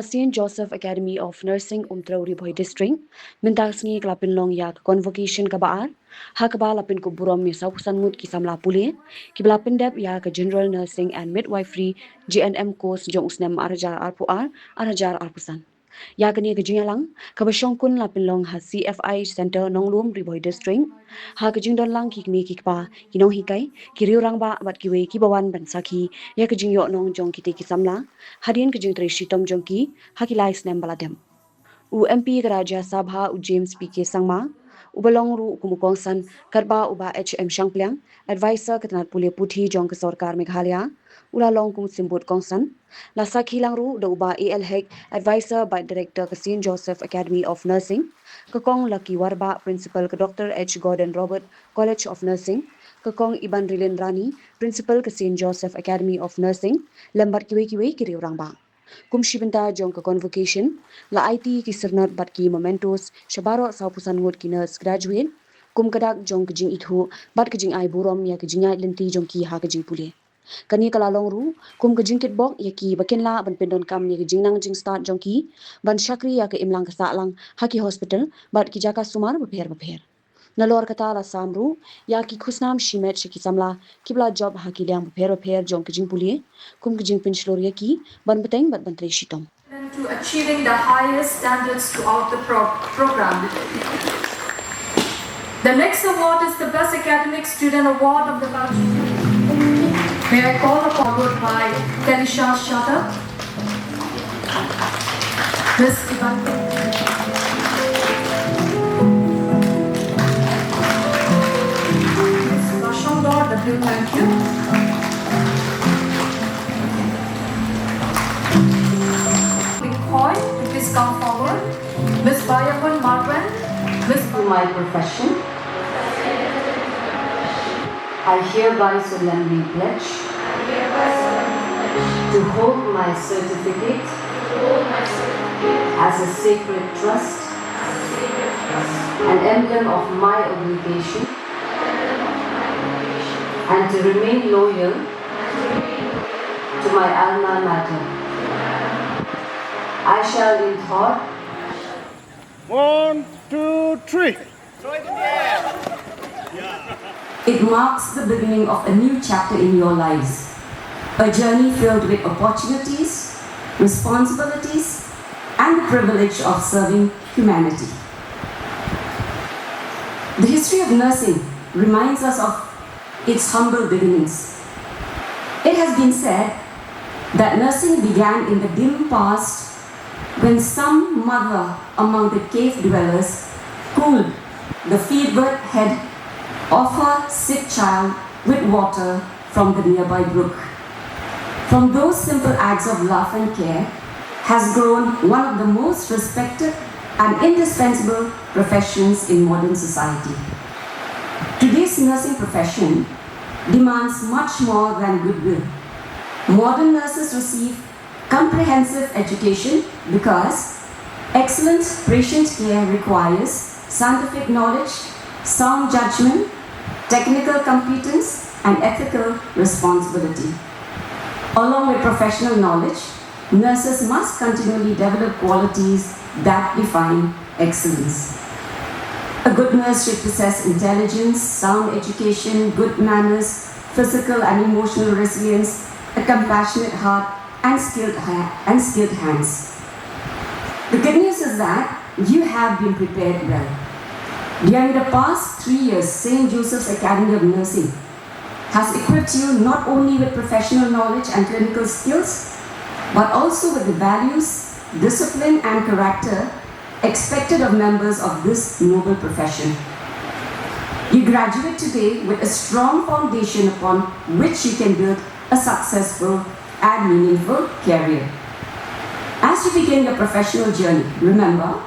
St. Joseph Academy of Nursing Umtrauri Boy District, Mynta Sngi Klapin Long Yak Convocation Kabaar, Hakaba Lapin Khubor Burom Misau Ngut ki Samla Pule, Kiblapin Deb Yak General Nursing and Midwifery Gnm course Jong Usnem Arajar Arpuar, Arajar Arpusan. Yakani Kajingalang, Kabashongkun Lapin Long has CFI Center Nonglum Riboy District, Hakajingdon Lang Kikni Kikpa, Kinong Hikai, Kiriurangba, but Kiwe Kibawan Bansaki, Yakajing Yonong Jong Kiti Kisamla, Hadin Kajingtre Shitom Jonki, Hakilai Snem Baladem. UMP Raja Sabha James PK Sangma, Ubalongru Kumukongsan, Karba Uba HM Shangpliang, Advisor Katanat Pule Puthi Jong Sorkar Meghalaya, Ula Long Kung Simbut Kongsan, Lasak Hilangru, the Uba AL Heg, Advisor by Director St. Joseph Academy of Nursing, Kakong Lucky Warba, Principal Dr. H. Gordon Robert, College of Nursing, Kakong Iban Rilin Rani, Principal St. Joseph Academy of Nursing, Lambat Kiwe Kiriurangba. Kumshibinta Jonka Convocation, La IT ki Sirnat Batki Mementos, Shabaro Saupusan Ngut ki Nurse Graduate, Kumkadak Jonka Jingïathuh, Bat Kajing Ai Burom ya Kajingay Linti Jonki Hakajing Pule. Kani kalalong ru, kum kajingkit bok ya ki bakinla ban pendon kam ya jingnang jing start jonki, ban syakri ya ke imlang ke sahlang, haki hospital, bat ki jaka sumar beper. Nalor kata la samru, ya ki khusnam shimet shiki samla, kibla job haki liang beper jong kajing pulie, kum kajing pinchlor ya ki, ban beteng bat bantre shitom. To achieving the highest standards throughout the program. The next award is the Best Academic Student Award of the Country. May I call upon by Telisha Shata, Ms. Ivan, Ms. Vashondor, thank you. Please come forward. Ms. Bayavan Marwan, Ms. To my profession, I hereby solemnly pledge to hold my certificate as a sacred trust, an emblem of my obligation, and to remain loyal to my alma mater. I shall in thought. 1, 2, 3. It marks the beginning of a new chapter in your lives, a journey filled with opportunities, responsibilities, and the privilege of serving humanity. The history of nursing reminds us of its humble beginnings. It has been said that nursing began in the dim past when some mother among the cave dwellers cooled the fevered head of her sick child with water from the nearby brook. From those simple acts of love and care has grown one of the most respected and indispensable professions in modern society. Today's nursing profession demands much more than goodwill. Modern nurses receive comprehensive education because excellent patient care requires scientific knowledge, sound judgment, technical competence, and ethical responsibility. Along with professional knowledge, nurses must continually develop qualities that define excellence. A good nurse should possess intelligence, sound education, good manners, physical and emotional resilience, a compassionate heart, and skilled hands. The good news is that you have been prepared well. During the past 3 years, St. Joseph's Academy of Nursing has equipped you not only with professional knowledge and clinical skills, but also with the values, discipline, and character expected of members of this noble profession. You graduate today with a strong foundation upon which you can build a successful and meaningful career. As you begin your professional journey, remember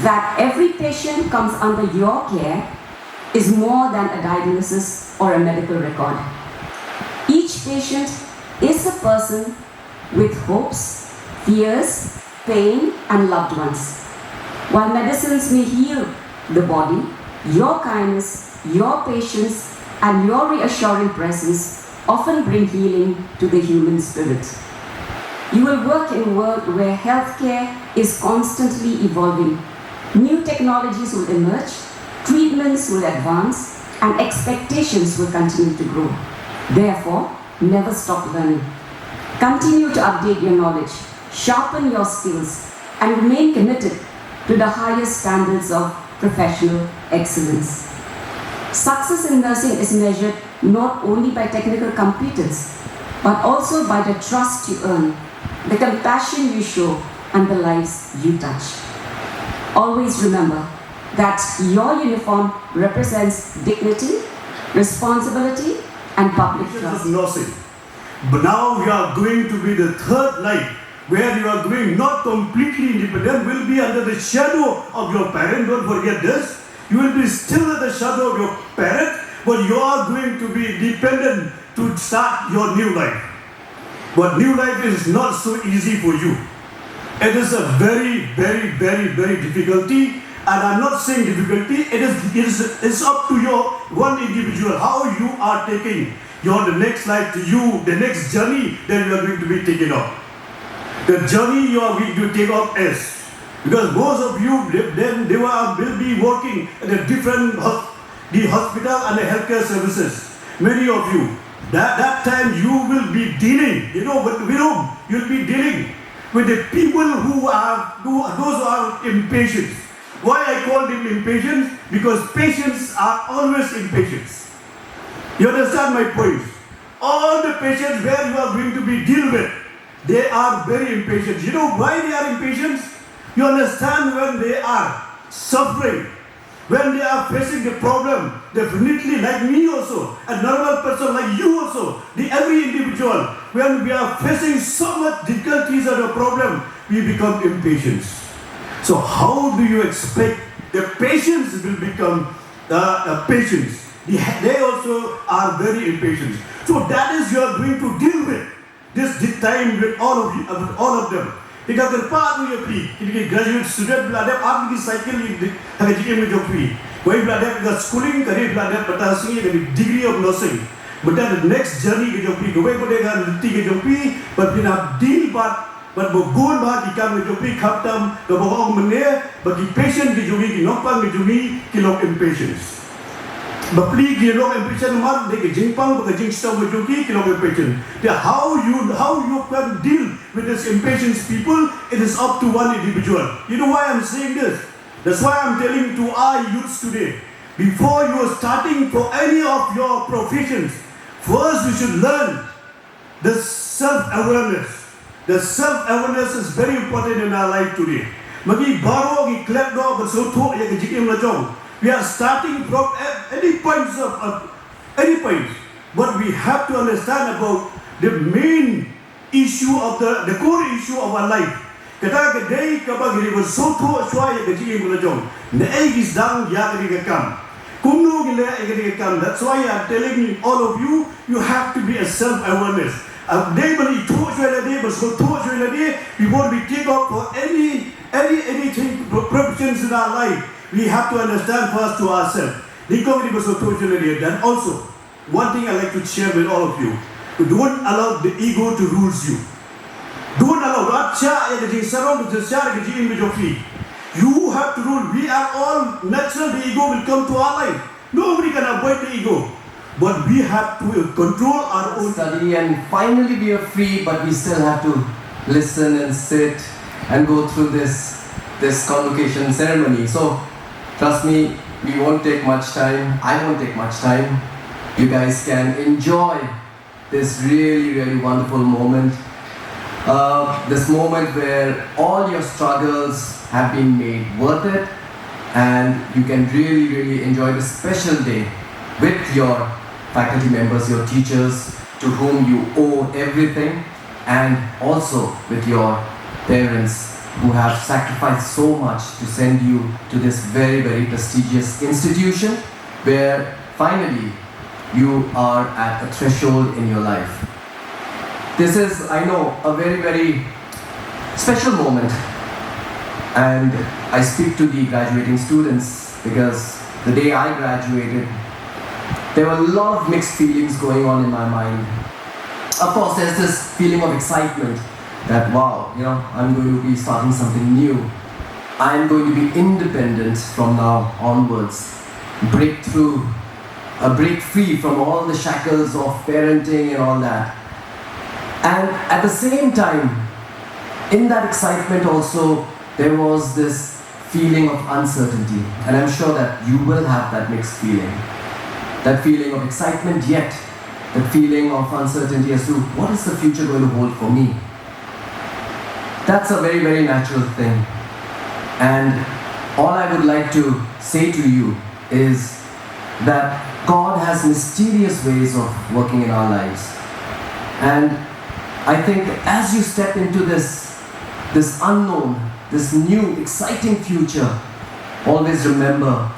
that every patient comes under your care is more than a diagnosis or a medical record. Each patient is a person with hopes, fears, pain, and loved ones. While medicines may heal the body, your kindness, your patience, and your reassuring presence often bring healing to the human spirit. You will work in a world where healthcare is constantly evolving. New technologies will emerge, treatments will advance, and expectations will continue to grow. Therefore, never stop learning. Continue to update your knowledge, sharpen your skills, and remain committed to the highest standards of professional excellence. Success in nursing is measured not only by technical competence, but also by the trust you earn, the compassion you show, and the lives you touch. Always remember that your uniform represents dignity, responsibility, and public trust. Nursing. But now we are going to be the third life, where you are going not completely independent, will be under the shadow of your parent. Don't forget this. You will be still at the shadow of your parent, but you are going to be dependent to start your new life. But new life is not so easy for you. It is a very, very, very, very difficulty. And I'm not saying difficulty, it's up to your one individual, how you are taking the next life to you, the next journey that you are going to be taking up. The journey you are going to take up is, because most of you, then they will be working at the different, the hospital and the healthcare services. Many of you, that time you will be dealing, with whom you'll be dealing with the people those who are impatient. Why I call them impatient? Because patients are always impatient. You understand my point? All the patients where you are going to be deal with, they are very impatient. You know why they are impatient? You understand when they are suffering, when they are facing the problem, definitely like me also, a normal person like you also, every individual, when we are facing so much difficulties or a problem, we become impatient. So how do you expect the patients will become patients? They also are very impatient. So that is you are going to deal with this time with all of them. Because the part of your fee, graduate student, आप की cycle Gnm जो fee, वही का schooling करे का degree of nursing, but then the next journey के जो fee, वही पड़ेगा लिट्टी के जो fee, but then आप deal but goal बात इकाम के जो fee खत्म, तो बहुत मने, but the patient के जो की नौपंग के जो की लोग impatience. But please, impatient mark they jingpang because jingstong with joki kilo impatient. How you can deal with this impatient people, it is up to one individual. You know why I'm saying this? That's why I'm telling to our youths today, before you are starting for any of your professions, first you should learn the self-awareness. The self-awareness is very important in our life today. Magi baro gi klep do besoto ya jikim lajong. We are starting from any points any points, but we have to understand about the main issue of the core issue of our life. Kata kedai kabagiri bersoto shwaya gaji mulajong. Nei gisdang ya gadi kam. Kumnu gile gadi kam. That's why I am telling all of you, you have to be a self-awareness. Before we take up for anything professions in our life, we have to understand first to ourselves. Then also, one thing I like to share with all of you, don't allow the ego to rule you. Don't allow you have to rule. We are all natural, the ego will come to our life. Nobody can avoid the ego. But we have to control our own study and finally we are free, but we still have to listen and sit and go through this convocation ceremony. So trust me, we won't take much time. I won't take much time. You guys can enjoy this really, really wonderful moment. This moment where all your struggles have been made worth it, and you can really, really enjoy this special day with your faculty members, your teachers, to whom you owe everything, and also with your parents who have sacrificed so much to send you to this very, very prestigious institution where finally you are at a threshold in your life. This is, I know, a very, very special moment, and I speak to the graduating students because the day I graduated, there were a lot of mixed feelings going on in my mind. Of course, there's this feeling of excitement that, wow, I'm going to be starting something new. I'm going to be independent from now onwards. Break free from all the shackles of parenting and all that. And at the same time, in that excitement also, there was this feeling of uncertainty. And I'm sure that you will have that mixed feeling. That feeling of excitement, yet that feeling of uncertainty as to what is the future going to hold for me. That's a very, very natural thing. And all I would like to say to you is that God has mysterious ways of working in our lives. And I think as you step into this unknown, this new, exciting future, always remember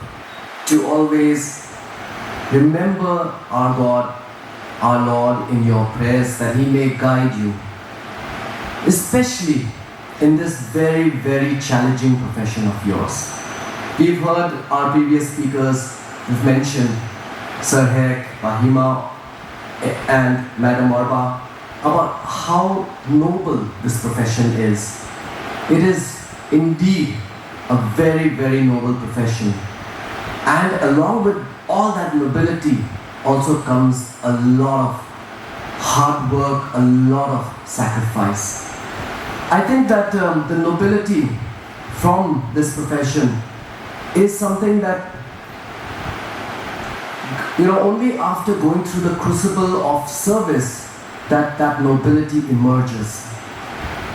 to always remember our God, our Lord in your prayers, that He may guide you, especially in this very, very challenging profession of yours. We've heard our previous speakers who've mentioned Sir Hek, Bahima, and Madam Arba about how noble this profession is. It is indeed a very, very noble profession. And along with all that nobility also comes a lot of hard work, a lot of sacrifice. I think that the nobility from this profession is something that, only after going through the crucible of service that nobility emerges.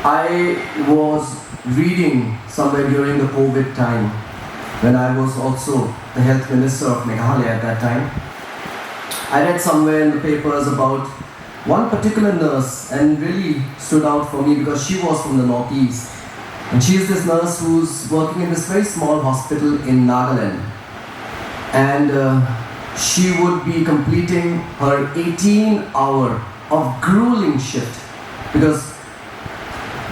I was reading somewhere during the COVID time, when I was also the health minister of Meghalaya at that time. I read somewhere in the papers about one particular nurse, and really stood out for me because she was from the northeast. And she is this nurse who's working in this very small hospital in Nagaland. And she would be completing her 18-hour of grueling shift, because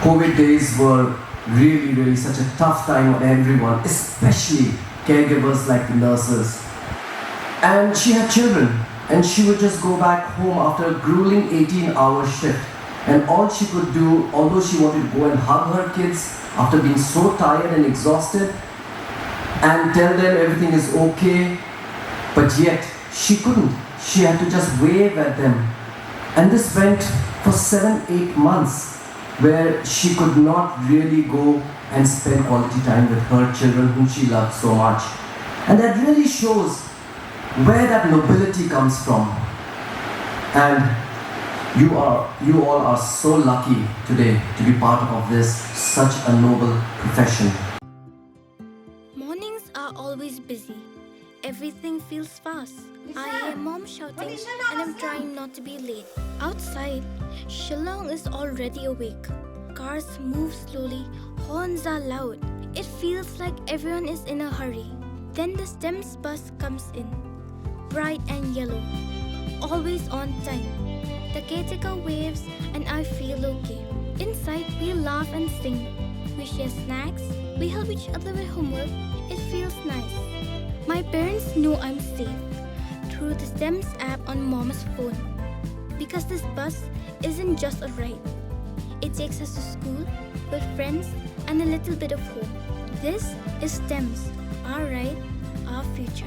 COVID days were really, really such a tough time on everyone, especially caregivers like the nurses. And she had children, and she would just go back home after a grueling 18-hour shift. And all she could do, although she wanted to go and hug her kids after being so tired and exhausted, and tell them everything is okay, but yet she couldn't. She had to just wave at them. And this went for 7-8 months, where she could not really go and spend quality time with her children whom she loved so much. And that really shows where that nobility comes from. And you all are so lucky today to be part of this, such a noble profession. Mornings are always busy. Everything feels fast. I hear mom shouting and I'm trying not to be late. Outside, Shillong is already awake. Cars move slowly, horns are loud. It feels like everyone is in a hurry. Then the STEMS bus comes in, bright and yellow, always on time. The caretaker waves and I feel okay. Inside, we laugh and sing. We share snacks, we help each other with homework. It feels nice. My parents know I'm safe through the STEMS app on mom's phone. Because this bus isn't just a ride. It takes us to school, with friends, and a little bit of home. This is STEMS, our ride, our future.